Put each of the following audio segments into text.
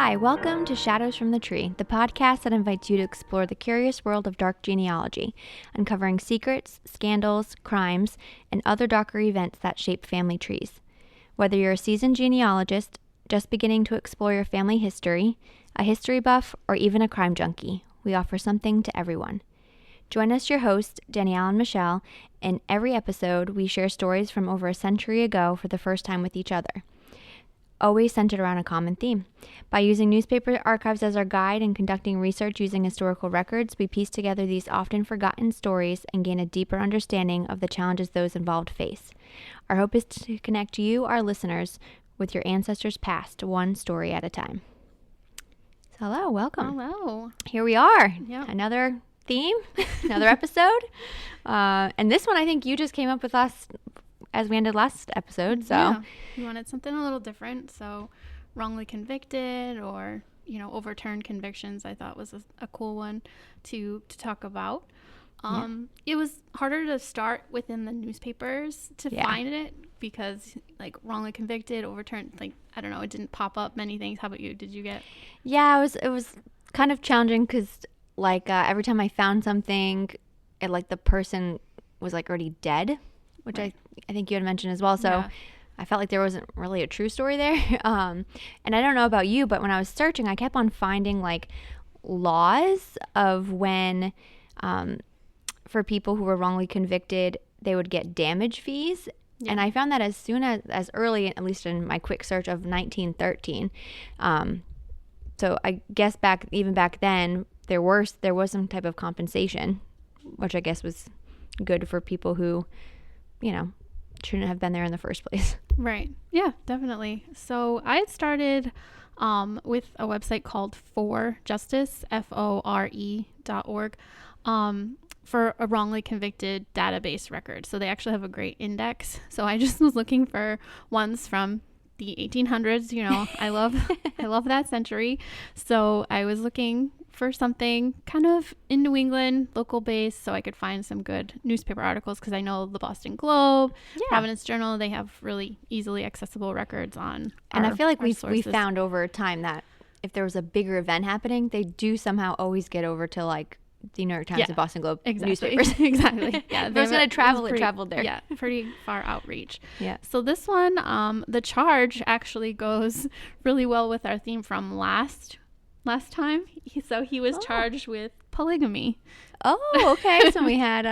Hi, welcome to Shadows from the Tree, the podcast that invites you to explore the curious world of dark genealogy, uncovering secrets, scandals, crimes, and other darker events that shape family trees. Whether you're a seasoned genealogist, just beginning to explore your family history, a history buff, or even a crime junkie, we offer something to everyone. Join us, your host, Danielle and Michelle. In every episode, we share stories from over a century ago for the first time with each other, always centered around a common theme. By using newspaper archives as our guide and conducting research using historical records, we piece together these often forgotten stories and gain a deeper understanding of the challenges those involved face. Our hope is to connect you, our listeners, with your ancestors' past, one story at a time. So hello, welcome. Hello. Here we are. Yep. Another theme, another episode. And this one I think you just came up with us as we ended last episode. So yeah, we wanted something a little different. So wrongly convicted or, overturned convictions, I thought was a cool one to talk about. It was harder to start within the newspapers to find it because wrongly convicted, overturned, I don't know, it didn't pop up many things. How about you? Did you get? Yeah, it was kind of challenging because every time I found something, the person was already dead, which right. I think you had mentioned as well. So yeah. I felt like there wasn't really a true story there. And I don't know about you, but when I was searching, I kept on finding laws of when, for people who were wrongly convicted, they would get damage fees. Yeah. And I found that as soon as early, at least in my quick search, of 1913. So I guess back then, there was some type of compensation, which I guess was good for people who, shouldn't have been there in the first place. Right. Yeah, definitely. So I had started with a website called For Justice, FORE.org, for a wrongly convicted database record. So they actually have a great index. So I just was looking for ones from the 1800s. I love that century. So I was looking for something kind of in New England, local based, so I could find some good newspaper articles because I know the Boston Globe, Providence Journal, they have really easily accessible records on. And I feel like we found over time that if there was a bigger event happening, they do somehow always get over to the New York Times and Boston Globe newspapers. Exactly. Yeah. If it was going to travel, it traveled there. Yeah. Pretty far outreach. Yeah. So this one, the charge actually goes really well with our theme from last time. So he was charged with polygamy. Oh, okay. So we had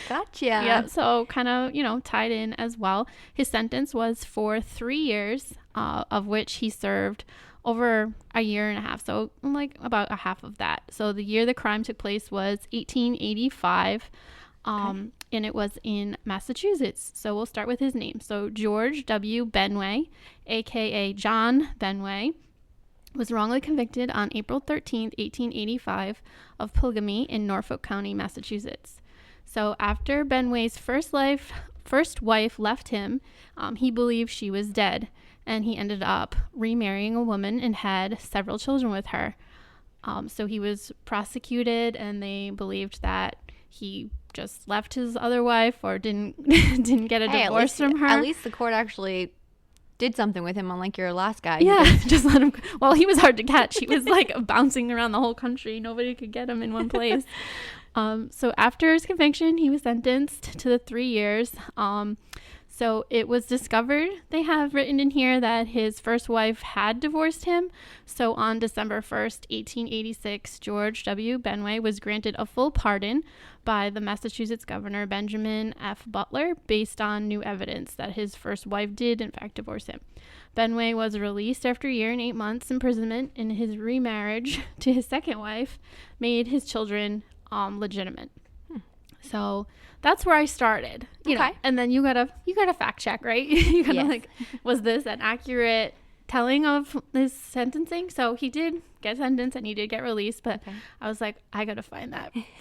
gotcha. Yeah. So kind of, tied in as well. His sentence was for 3 years, of which he served over a year and a half. So about a half of that. So the year the crime took place was 1885. And it was in Massachusetts. So we'll start with his name. So George W. Benway, aka John Benway, was wrongly convicted on April 13th, 1885 of polygamy in Norfolk County, Massachusetts. So after Benway's first wife left him, he believed she was dead, and he ended up remarrying a woman and had several children with her. So he was prosecuted, and they believed that he just left his other wife or didn't get a divorce from her. At least the court actually did something with him, unlike your last guy. Yeah, just let him. Well, he was hard to catch. He was bouncing around the whole country. Nobody could get him in one place. So after his conviction, he was sentenced to the 3 years. So it was discovered, they have written in here, that his first wife had divorced him. So on December 1st, 1886, George W. Benway was granted a full pardon by the Massachusetts governor, Benjamin F. Butler, based on new evidence that his first wife did, in fact, divorce him. Benway was released after a year and 8 months imprisonment, and his remarriage to his second wife made his children legitimate. So that's where I started, you know, and then you gotta fact check, right? You gotta was this an accurate telling of his sentencing? So he did get sentenced and he did get released, but I was like, I gotta find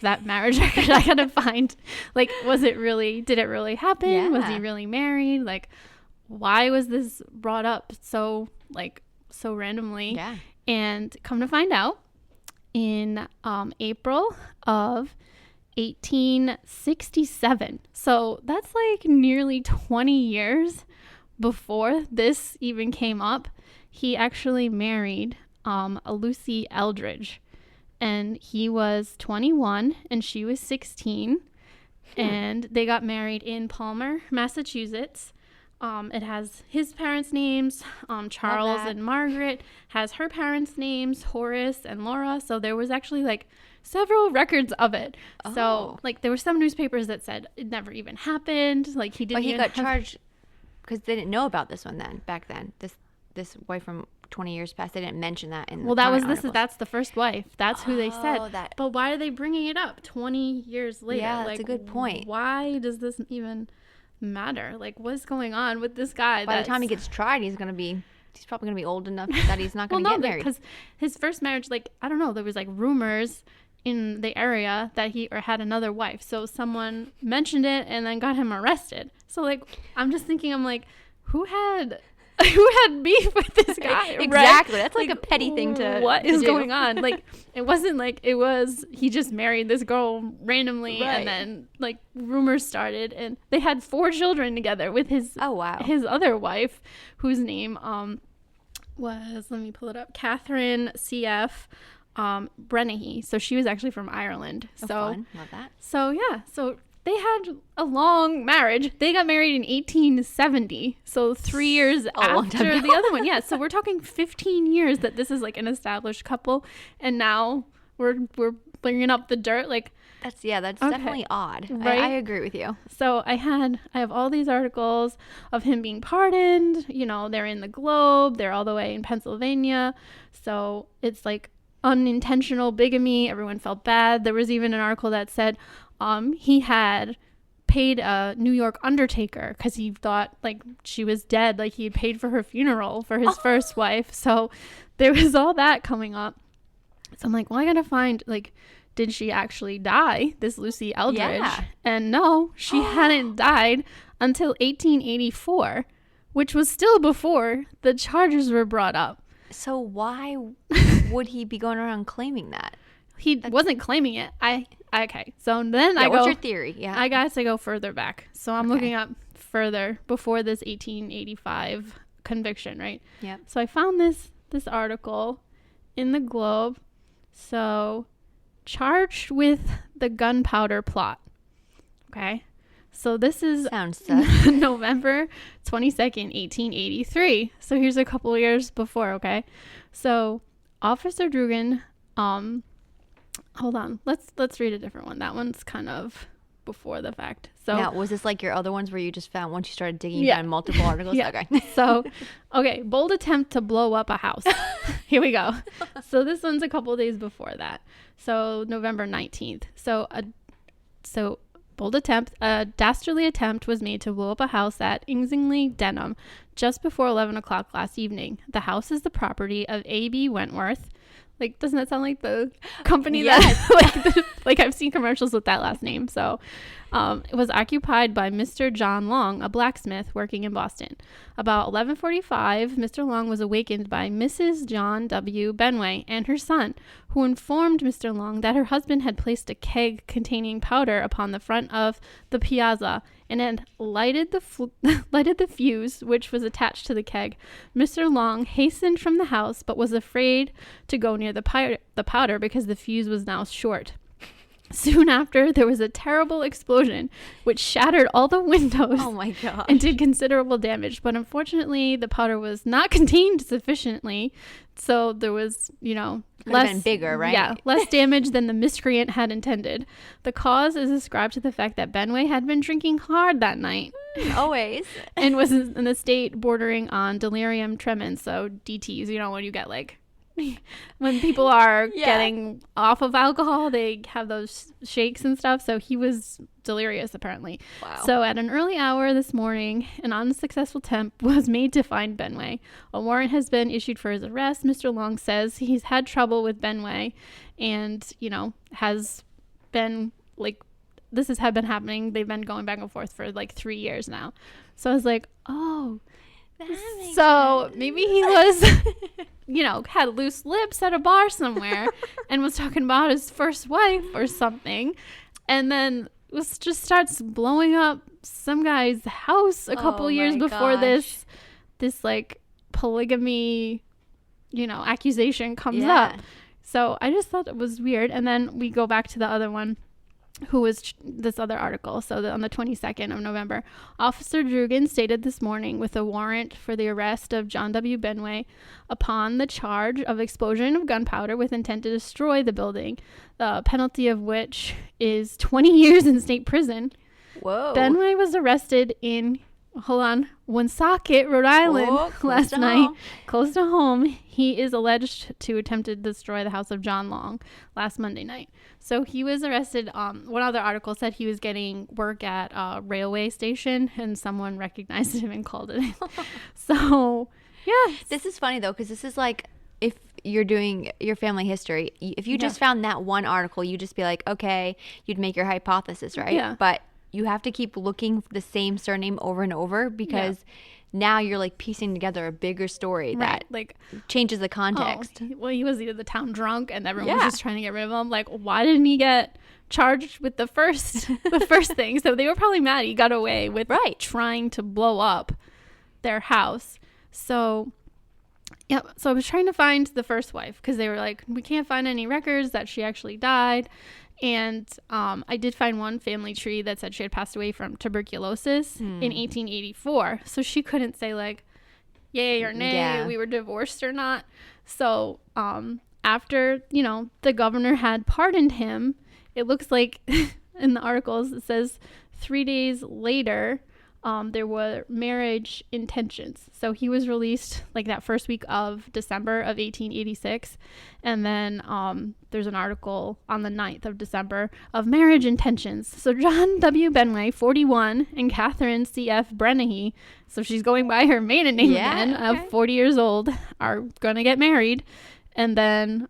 that marriage record. I gotta find, did it really happen? Yeah. Was he really married? Why was this brought up so randomly? Yeah. And come to find out, in April of 1867. So that's nearly 20 years before this even came up. He actually married a Lucy Eldridge. And he was 21 and she was 16. And they got married in Palmer, Massachusetts. It has his parents' names, Charles and Margaret, has her parents' names, Horace and Laura. So there was actually like several records of it. Oh. So like there were some newspapers that said it never even happened. Like he didn't. But he got charged because they didn't know about this one back then. This wife from 20 years past, they didn't mention that in the that's the first wife. That's who they said. But why are they bringing it up 20 years later? Yeah, that's a good point. Why does this even matter? Like, what's going on with this guy? By the time he gets tried, he's probably gonna be old enough that he's not gonna get married. Because his first marriage, like, I don't know, there was like rumors in the area that he had another wife, so someone mentioned it and then got him arrested. So like I'm just thinking, I'm like, who had beef with this guy? Exactly. Right? That's like a petty thing to what is going on? Like it wasn't like it was he just married this girl randomly and then like rumors started, and they had 4 children together with his his other wife, whose name was, let me pull it up, Catherine C.F. Brennahy. So she was actually from Ireland. So fun. Love that. So yeah, so they had a long marriage. They got married in 1870, so 3 years after the other one. Yeah, so we're talking 15 years that this is like an established couple, and now we're bringing up the dirt. Like that's definitely odd. Right? I agree with you. So I have all these articles of him being pardoned. You know, they're in the Globe. They're all the way in Pennsylvania. So it's like unintentional bigamy. Everyone felt bad. There was even an article that said he had paid a New York undertaker because he thought like she was dead. Like he had paid for her funeral for his first wife. So there was all that coming up. So I'm like, well, I gotta find, like, did she actually die, this Lucy Eldridge? Yeah. And no, she hadn't died until 1884, which was still before the charges were brought up. So why would he be going around claiming that? He wasn't claiming it. Okay. So then what's your theory? Yeah. I got to go further back. So I'm looking up further before this 1885 conviction, right? Yeah. So I found this article in the Globe. So charged with the gunpowder plot. Okay. So this is November 22nd, 1883. So here's a couple years before, okay? So Officer Drugan, hold on. Let's read a different one. That one's kind of before the fact. So now, was this like your other ones where you just found, once you started digging, you found multiple articles? Yeah. Okay. So, bold attempt to blow up a house. Here we go. So this one's a couple days before that. So November 19th. So bold attempt, a dastardly attempt was made to blow up a house at Ingsley, Denham, just before 11 o'clock last evening. The house is the property of A.B. Wentworth. Like, doesn't that sound like the company that, like I've seen commercials with that last name. So it was occupied by Mr. John Long, a blacksmith working in Boston. About 11:45, Mr. Long was awakened by Mrs. John W. Benway and her son, who informed Mr. Long that her husband had placed a keg containing powder upon the front of the piazza and had lighted the fuse, which was attached to the keg. Mr. Long hastened from the house, but was afraid to go near the powder because the fuse was now short. Soon after, there was a terrible explosion, which shattered all the windows and did considerable damage. But unfortunately, the powder was not contained sufficiently, so there was, less been bigger, right? Yeah, less damage than the miscreant had intended. The cause is ascribed to the fact that Benway had been drinking hard that night. Always. And was in a state bordering on delirium tremens, so DTs, when you get like, when people are getting off of alcohol, they have those shakes and stuff. So he was delirious, apparently. Wow. So at an early hour this morning, an unsuccessful attempt was made to find Benway. A warrant has been issued for his arrest. Mr. Long says he's had trouble with Benway and, has been like, this had been happening. They've been going back and forth for like 3 years now. So I was like, oh, so maybe he was, had loose lips at a bar somewhere and was talking about his first wife or something. And then just starts blowing up some guy's house a couple years before this like polygamy accusation comes up. So I just thought it was weird. And then we go back to the other one, who was this other article. So on the 22nd of November, Officer Drugan stated this morning with a warrant for the arrest of John W. Benway upon the charge of explosion of gunpowder with intent to destroy the building, the penalty of which is 20 years in state prison. Whoa. Benway was arrested in Woonsocket, Rhode Island last night, close to home. He is alleged to attempted to destroy the house of John Long last Monday night. So he was arrested. One other article said he was getting work at a railway station and someone recognized him and called it. So, yeah. This is funny though, because this is like, if you're doing your family history, if you just found that one article, you'd just be like, okay, you'd make your hypothesis, right? Yeah. But you have to keep looking for the same surname over and over, because now you're like piecing together a bigger story that like changes the context. He was either the town drunk and everyone was just trying to get rid of him. Like, why didn't he get charged with the first thing? So they were probably mad he got away with trying to blow up their house. So so I was trying to find the first wife, because they were like, we can't find any records that she actually died. And I did find one family tree that said she had passed away from tuberculosis in 1884. So she couldn't say like, yay or nay, we were divorced or not. So after, the governor had pardoned him, it looks like in the articles, it says 3 days later, there were marriage intentions. So he was released like that first week of December of 1886. And then there's an article on the 9th of December of marriage intentions. So John W. Benway, 41, and Catherine C.F. Brennahy, so she's going by her maiden name again, of 40 years old, are going to get married. And then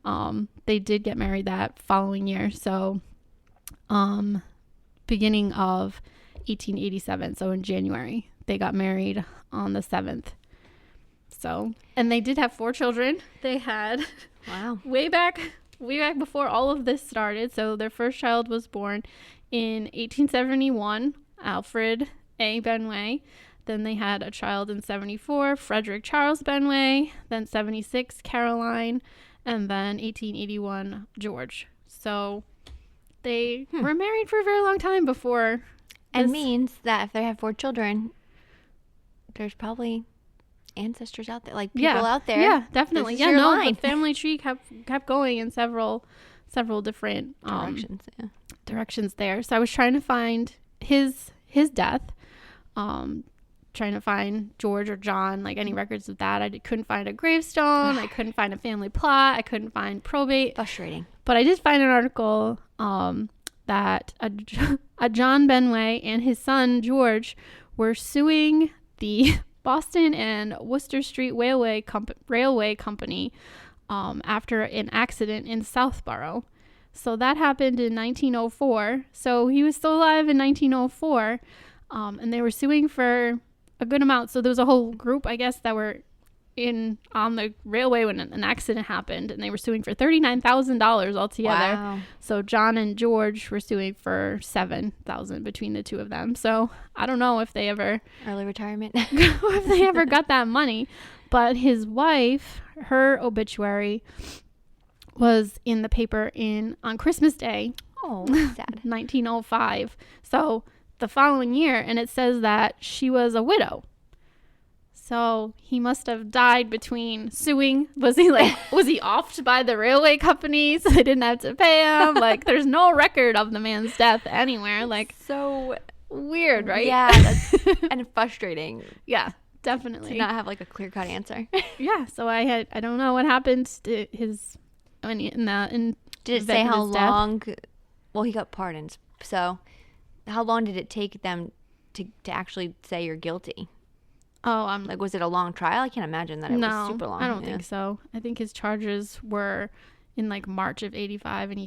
they did get married that following year. So beginning of 1887, so in January they got married on the 7th. So, and they did have 4 children. They had way back before all of this started. So their first child was born in 1871, Alfred A. Benway. Then they had a child in 74, Frederick Charles Benway. Then 76, Caroline. And then 1881, George. So they were married for a very long time before. And means that if they have 4 children, there's probably ancestors out there, like people out there. Yeah, definitely. The family tree kept going in several different directions there. So I was trying to find his death, trying to find George or John, like any records of that. I couldn't find a gravestone. I couldn't find a family plot. I couldn't find probate. Frustrating. But I did find an article that a John Benway and his son George were suing the Boston and Worcester Street Railway Company after an accident in Southborough. So that happened in 1904. So he was still alive in 1904, and they were suing for a good amount. So there was a whole group, I guess, that were on the railway when an accident happened, and they were suing for $39,000 altogether. Wow. So John and George were suing for $7,000 between the two of them. So I don't know if they ever early retirement if they ever got that money. But his wife, her obituary was in the paper on Christmas Day. Oh, sad. 1905. So the following year, and it says that she was a widow. So he must have died between suing. Was he offed by the railway company so they didn't have to pay him? Like, there's no record of the man's death anywhere. Like, so weird, right? Yeah, that's and frustrating. Yeah, definitely. To not have like a clear-cut answer. Yeah, so I don't know what happened to his. Did it say how long? Well, he got pardoned. So, how long did it take them to actually say you're guilty? Oh, like, was it a long trial? I can't imagine that it was super long. I don't think so. I think his charges were in like March of 85, and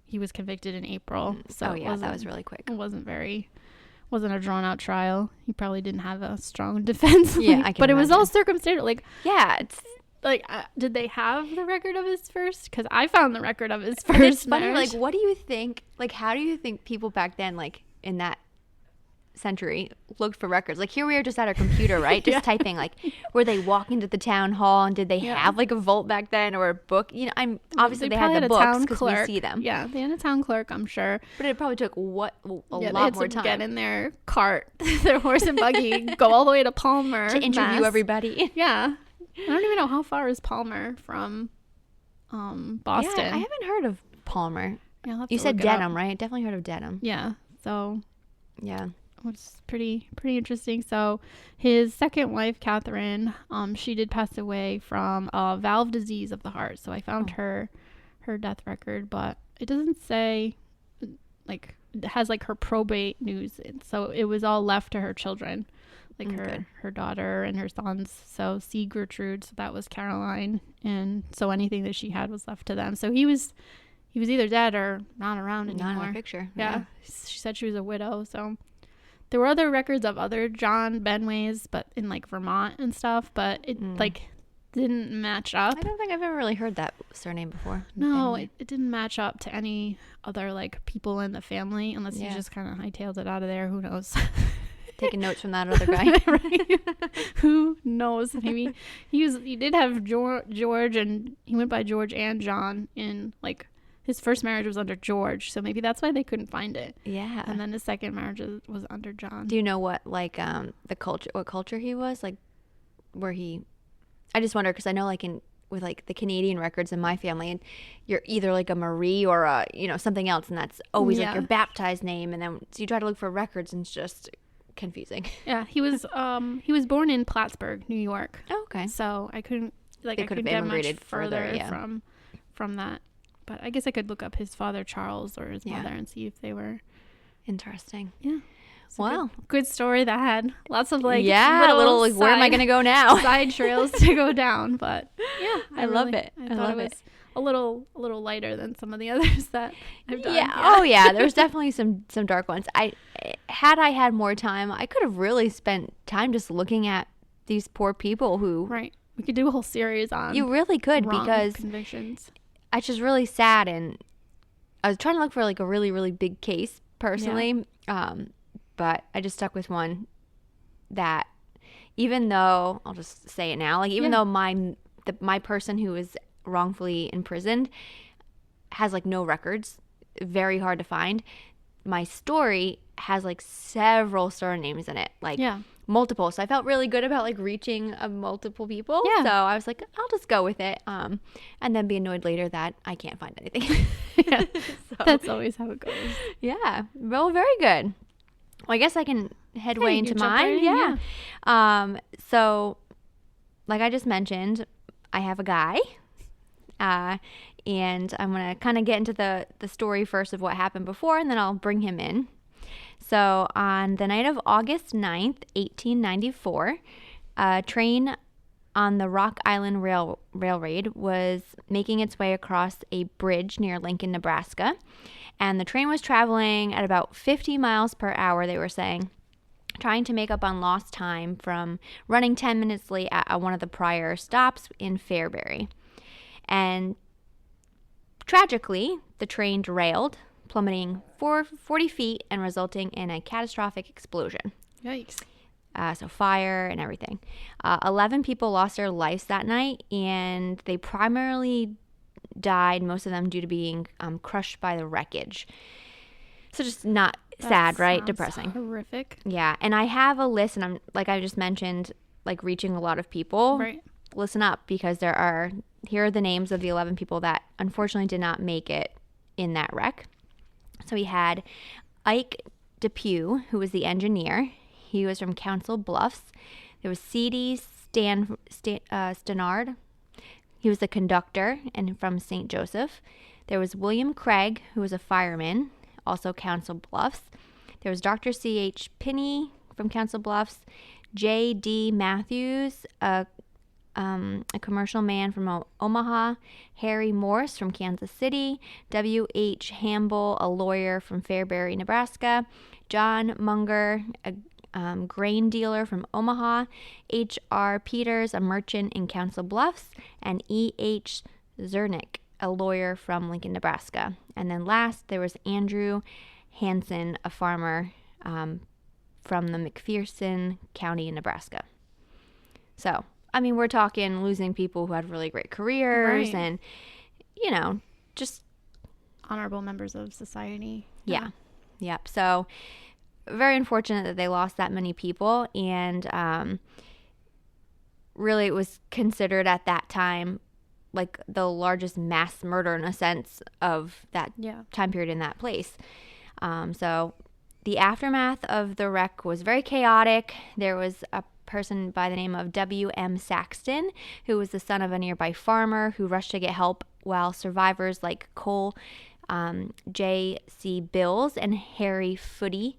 he was convicted in April. So that was really quick. It wasn't a drawn out trial. He probably didn't have a strong defense. Yeah, I can but imagine. It was all circumstantial. Like, it's like, did they have the record of his first? Because I found the record of his first. It's funny. Marriage. Like, what do you think? Like, how do you think people back then, like in that century looked for records. Like here we are just at our computer, right? Just typing. Like, were they walking to the town hall and did they have like a vault back then or a book? You know, I'm obviously they had the books because we see them. Yeah, they had a town clerk, I'm sure. But it probably took a lot they more had to time. Get in their cart, their horse and buggy, go all the way to Palmer to interview everybody. Yeah, I don't even know how far is Palmer from Boston. Yeah, I haven't heard of Palmer. Yeah, you said Dedham, right? Definitely heard of Dedham. Yeah, so yeah, which is pretty interesting. So his second wife, Catherine, she did pass away from a valve disease of the heart. So I found her death record, but it doesn't say, like, it has like her probate news. So it was all left to her children, like her daughter and her sons. So C. Gertrude, so that was Caroline, and so anything that she had was left to them. So he was either dead or not around anymore. Not in the picture. Yeah. She said she was a widow. So there were other records of other John Benways, but in like Vermont and stuff, but it like didn't match up. I don't think I've ever really heard that surname before. No, it didn't match up to any other like people in the family, unless he just kind of hightailed it out of there. Who knows? Taking notes from that other guy. Right. Who knows? Maybe he did have George, and he went by George and John in like his first marriage was under George, so maybe that's why they couldn't find it. Yeah. And then his second marriage was under John. Do you know what like what culture he was, like where he? I just wonder because I know like with like the Canadian records in my family, and you're either like a Marie or a something else, and that's always like your baptized name, and then so you try to look for records and it's just confusing. Yeah, he was born in Plattsburgh, New York. Oh, okay. So I couldn't couldn't get much further from that. But I guess I could look up his father Charles or his mother and see if they were interesting. Yeah. Wow. Good story that had lots of like little like where am I going to go now? Side trails to go down, but yeah, I love it. I thought it was a little lighter than some of the others that I've done. Yeah. Oh yeah, there's definitely some dark ones. I had more time, I could have really spent time just looking at these poor people who Right. We could do a whole series on You really could because convictions. It's just really sad, and I was trying to look for like a really, really big case personally. Yeah. But I just stuck with one that even though I'll just say it now, like even though my person who was wrongfully imprisoned has like no records, very hard to find, my story has like several surnames in it, like multiple. So I felt really good about like reaching multiple people. Yeah. So I was like, I'll just go with it. And then be annoyed later that I can't find anything. Yeah. So, that's always how it goes. Yeah. Well, very good. Well, I guess I can headway into mine. Yeah. So like I just mentioned, I have a guy. And I'm going to kind of get into the story first of what happened before, and then I'll bring him in. So on the night of August 9th, 1894, a train on the Rock Island Railroad was making its way across a bridge near Lincoln, Nebraska. And the train was traveling at about 50 miles per hour, they were saying, trying to make up on lost time from running 10 minutes late at one of the prior stops in Fairbury. And tragically, the train derailed, plummeting 40 feet and resulting in a catastrophic explosion. Yikes. So fire and everything. 11 people lost their lives that night, and they primarily died, most of them due to being crushed by the wreckage. So just not sad, right? Depressing. Horrific. Yeah. And I have a list, and I'm like I just mentioned, like reaching a lot of people. Right. Listen up, because here are the names of the 11 people that unfortunately did not make it in that wreck. So we had Ike Depew, who was the engineer. He was from Council Bluffs. There was C.D. Stannard. He was the conductor and from St. Joseph. There was William Craig, who was a fireman, also Council Bluffs. There was Dr. C.H. Pinney from Council Bluffs. J.D. Matthews, a commercial man from Omaha. Harry Morse from Kansas City. W.H. Hamble, a lawyer from Fairbury, Nebraska. John Munger, a grain dealer from Omaha. H.R. Peters, a merchant in Council Bluffs. And E.H. Zernick, a lawyer from Lincoln, Nebraska. And then last, there was Andrew Hansen, a farmer from the McPherson County in Nebraska. So, I mean, we're talking losing people who had really great careers and, you know, just honorable members of society. Yeah. Yep. So, very unfortunate that they lost that many people. And really, it was considered at that time like the largest mass murder in a sense of that time period in that place. So, the aftermath of the wreck was very chaotic. There was a person by the name of W.M. Saxton, who was the son of a nearby farmer who rushed to get help, while survivors like Cole J.C. Bills and Harry Footy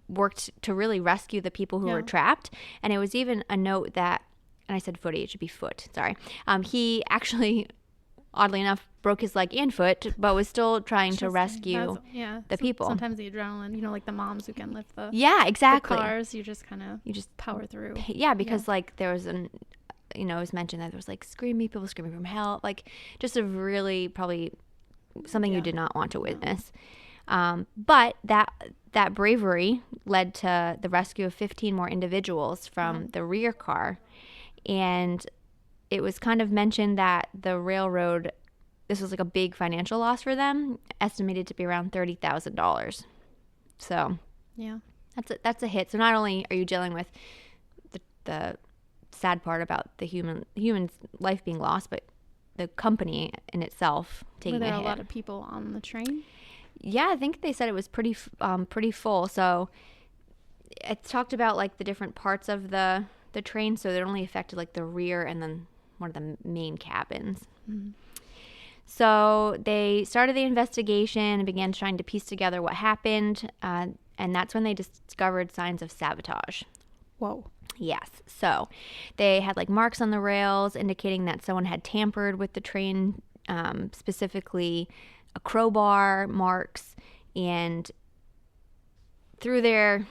worked to really rescue the people who were trapped. And it was even a note that, and I said Footy, it should be foot, sorry. He actually, oddly enough, broke his leg and foot, but was still trying to rescue the people. Sometimes the adrenaline, like the moms who can lift the exactly the cars, you just power through. Yeah, because like there was it was mentioned that there was like people screaming from help, like just a really probably something you did not want to witness. But that bravery led to the rescue of 15 more individuals from the rear car. And it was kind of mentioned that the railroad, this was like a big financial loss for them, estimated to be around $30,000. So that's a hit. So not only are you dealing with the sad part about the human's life being lost, but the company in itself taking a hit. Were there a lot of people on the train? Yeah, I think they said it was pretty full. So it talked about like the different parts of the train. So it only affected like the rear and then one of the main cabins. Mm-hmm. So they started the investigation and began trying to piece together what happened. And that's when they discovered signs of sabotage. Whoa. Yes. So they had like marks on the rails indicating that someone had tampered with the train, specifically a crowbar marks. And through their,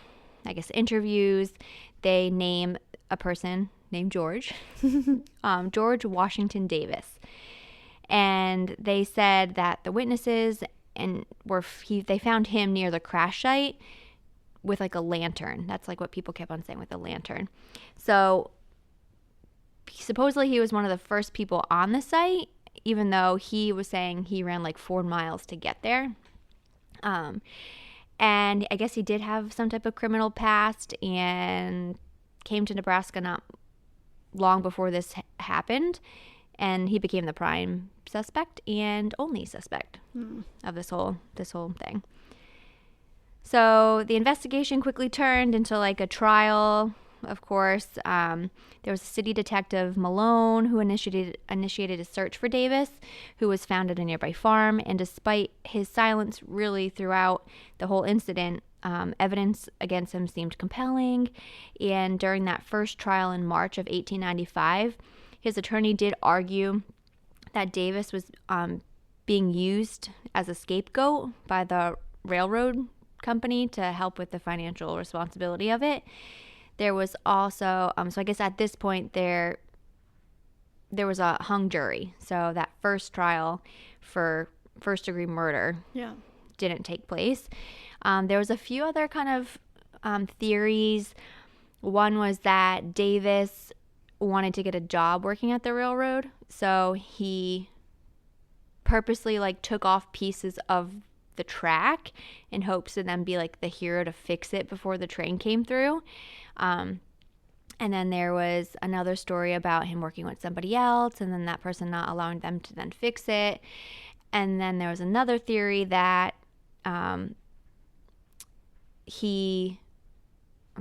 I guess, interviews, they name a person named George, George Washington Davis. And they said that the witnesses they found him near the crash site with like a lantern. That's like what people kept on saying, with a lantern. So supposedly he was one of the first people on the site, even though he was saying he ran like 4 miles to get there. And I guess he did have some type of criminal past and came to Nebraska not long before this happened. And he became the prime suspect and only suspect of this whole thing. So the investigation quickly turned into like a trial. Of course, there was a city detective, Malone, who initiated a search for Davis, who was found at a nearby farm. And despite his silence really throughout the whole incident, evidence against him seemed compelling. And during that first trial in March of 1895, his attorney did argue that Davis was being used as a scapegoat by the railroad company to help with the financial responsibility of it. There was also, so I guess at this point there was a hung jury. So that first trial for first-degree murder didn't take place. There was a few other kind of theories. One was that Davis wanted to get a job working at the railroad, so he purposely like took off pieces of the track in hopes to then be like the hero to fix it before the train came through. And then there was another story about him working with somebody else and then that person not allowing them to then fix it. And then there was another theory that I'm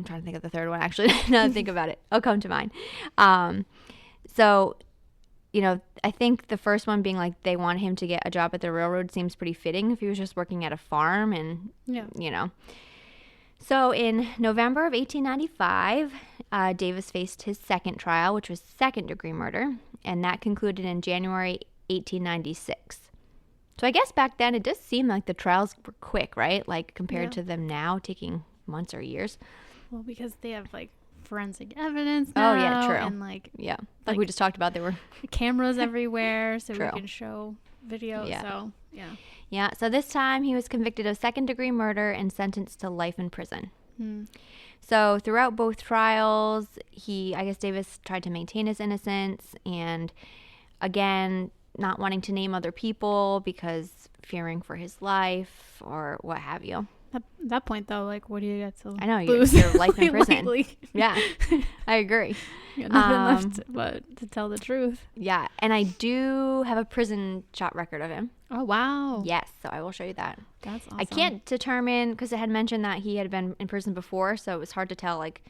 trying to think of the third one, actually. Now that I think about it, it'll come to mind. So, I think the first one being like they want him to get a job at the railroad seems pretty fitting if he was just working at a farm and, So in November of 1895, Davis faced his second trial, which was second-degree murder, and that concluded in January 1896. So I guess back then it does seem like the trials were quick, right? Like compared to them now taking months or years. Well, because they have like forensic evidence now. Oh, yeah, true. And like we just talked about, there were cameras everywhere, so we can show video. Yeah. So, so this time he was convicted of second-degree murder and sentenced to life in prison. So throughout both trials, I guess Davis tried to maintain his innocence, and again, not wanting to name other people because fearing for his life or what have you. At that point, though, like, what do you get to I know, lose? your life in prison. Legally. Yeah, I agree. You got nothing left but to tell the truth. Yeah, and I do have a prison shot record of him. Oh, wow. Yes, so I will show you that. That's awesome. I can't determine, because it had mentioned that he had been in prison before, so it was hard to tell, like,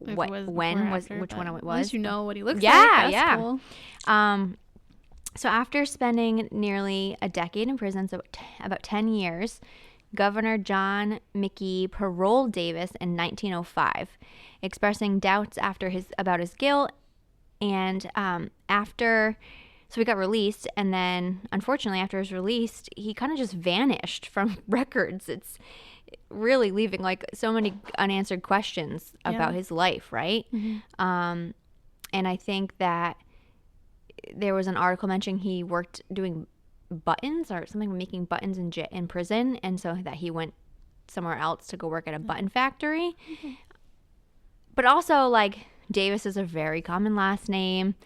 If which it was one before or was after, which one it but at was. least you know what he looks like. Yeah, That's yeah. cool. So after spending nearly a decade in prison, so about 10 years, Governor John Mickey paroled Davis in 1905, expressing doubts about his guilt. And so he got released, and then unfortunately after he was released, he kind of just vanished from records. It's really leaving like so many unanswered questions about his life, right? Mm-hmm. And I think that there was an article mentioning he worked doing buttons or something, making buttons in prison, and so that he went somewhere else to go work at a button factory. Mm-hmm. But also, like, Davis is a very common last name.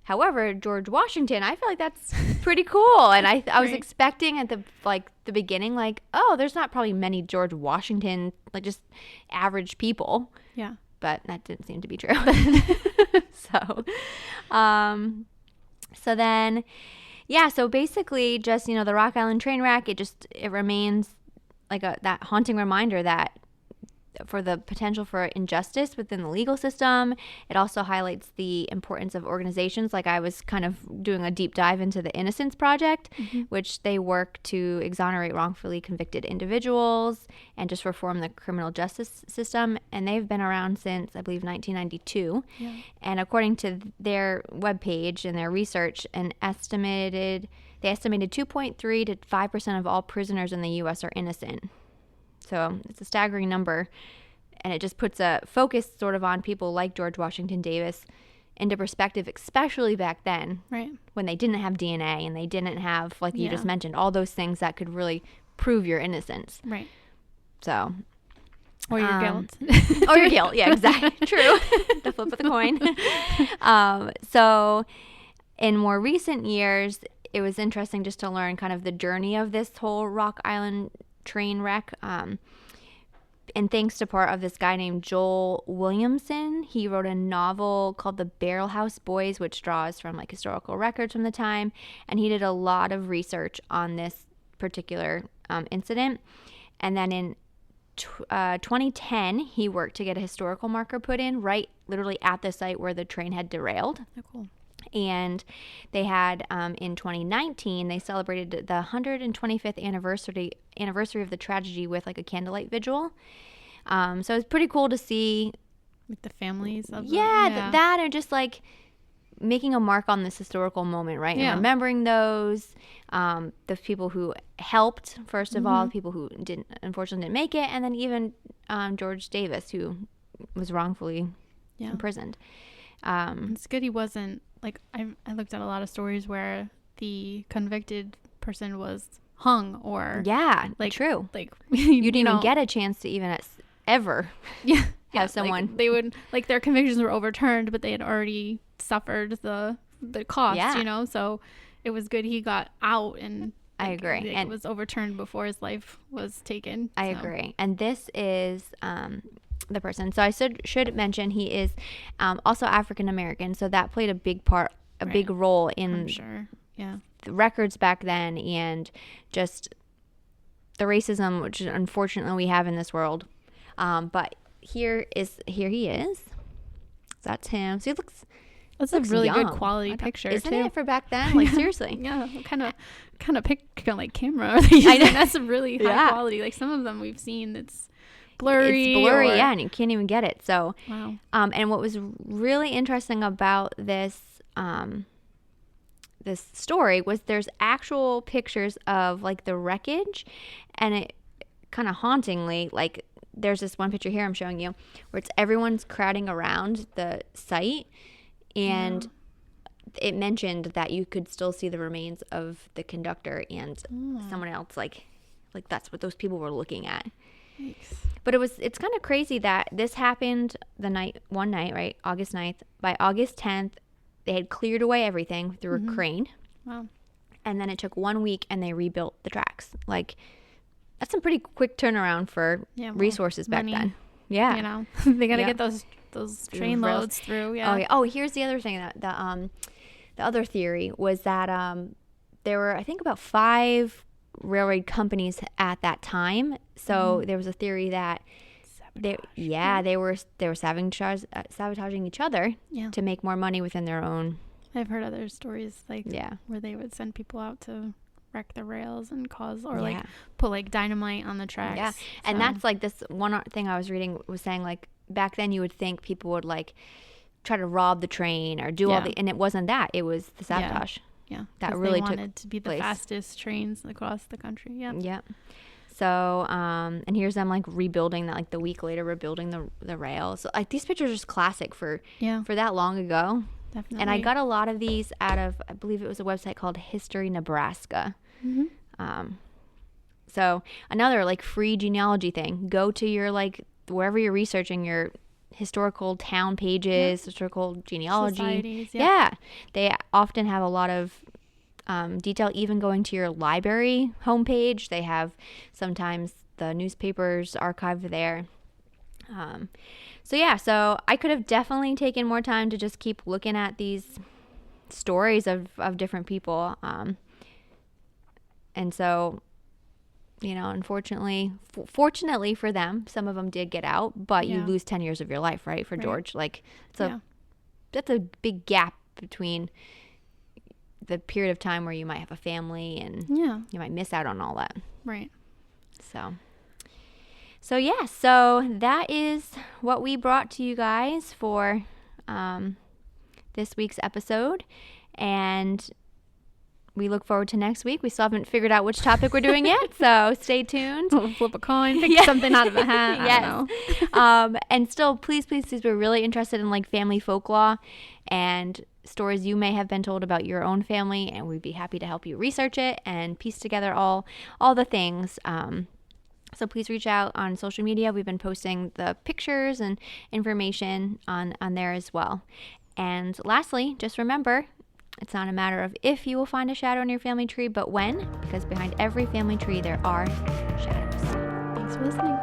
However, George Washington, I feel like that's pretty cool. And I was expecting at the beginning, like, oh, there's not probably many George Washington, like, just average people. Yeah. But that didn't seem to be true. So then, yeah, so basically just, the Rock Island train wreck, it remains like that haunting reminder that for the potential for injustice within the legal system. It also highlights the importance of organizations. Like, I was kind of doing a deep dive into the Innocence Project, mm-hmm. which they work to exonerate wrongfully convicted individuals and just reform the criminal justice system. And they've been around since, I believe, 1992. Yeah. And according to their webpage and their research, they estimated 2.3 to 5% of all prisoners in the U.S. are innocent. So it's a staggering number, and it just puts a focus sort of on people like George Washington Davis into perspective, especially back then, right, when they didn't have DNA and they didn't have, like you just mentioned, all those things that could really prove your innocence. Right. So. Or your guilt. Or your guilt. Yeah, exactly. True. The flip of the coin. So in more recent years, it was interesting just to learn kind of the journey of this whole Rock Island train wreck, and thanks to part of this guy named Joel Williamson. He wrote a novel called The Barrel House Boys, which draws from like historical records from the time, and he did a lot of research on this particular incident. And then in 2010, he worked to get a historical marker put in right literally at the site where the train had derailed. Oh, cool. And they had, in 2019, they celebrated the 125th anniversary of the tragedy with like a candlelight vigil. So it's pretty cool to see. Like the families of that and just like making a mark on this historical moment, right? And remembering those, the people who helped, first of all, people who unfortunately didn't make it, and then even George Davis, who was wrongfully imprisoned. It's good he wasn't, like, I looked at a lot of stories where the convicted person was hung or like true, like you didn't even get a chance to even ever have someone, like, they would, like, their convictions were overturned, but they had already suffered the cost, so it was good he got out, and I agree, and it was overturned before his life was taken. I agree. And this is the person. So I should mention he is also African American, so that played a big role in the records back then, and just the racism which unfortunately we have in this world. But here he is. That's him. So he looks. That's a really good quality picture, isn't it, for back then? Like, seriously. Yeah, kind of like camera. I know that's a really high quality. Like, some of them we've seen, it's blurry, and you can't even get it. So, wow. And what was really interesting about this this story was there's actual pictures of like the wreckage, and it kind of hauntingly, like, there's this one picture here I'm showing you where it's everyone's crowding around the site, and it mentioned that you could still see the remains of the conductor and someone else, like that's what those people were looking at. Thanks. But it's kind of crazy that this happened one night, right? August 9th. By August 10th, they had cleared away everything through a crane. Wow. And then it took 1 week and they rebuilt the tracks. Like, that's a pretty quick turnaround for resources back then. Yeah. You know, they got to get those train loads through. Yeah. Oh, yeah. Oh, here's the other thing that the other theory was that there were, I think, about 5 railroad companies at that time. So there was a theory that they were sabotaging each other to make more money within their own. I've heard other stories where they would send people out to wreck the rails and cause like put like dynamite on the tracks. Yeah. And that's like this one thing I was reading was saying, like, back then you would think people would like try to rob the train or do all the, and it wasn't that. It was the sabotage. Yeah. That really wanted to be the fastest trains across the country. Yeah. Yeah. So, and here's them like rebuilding that, like the week later, rebuilding the rail. So like these pictures are just classic for that long ago. Definitely. And I got a lot of these out of, I believe it was a website called History Nebraska. So another like free genealogy thing. Go to your like wherever you're researching your historical town pages, historical genealogy. Societies, they often have a lot of detail. Even going to your library homepage, they have sometimes the newspapers archived there. So I could have definitely taken more time to just keep looking at these stories of different people. And so, you know, fortunately for them, some of them did get out, but you lose 10 years of your life, right? For George, like that's a big gap between the period of time where you might have a family and you might miss out on all that. Right. So that is what we brought to you guys for this week's episode, and we look forward to next week. We still haven't figured out which topic we're doing yet, so stay tuned. We'll flip a coin, pick something out of a hat. I don't know. And still, please, we're really interested in like family folklore and stories you may have been told about your own family, and we'd be happy to help you research it and piece together all the things. So please reach out on social media. We've been posting the pictures and information on there as well. And lastly, just remember, it's not a matter of if you will find a shadow in your family tree, but when, because behind every family tree there are shadows. Thanks for listening.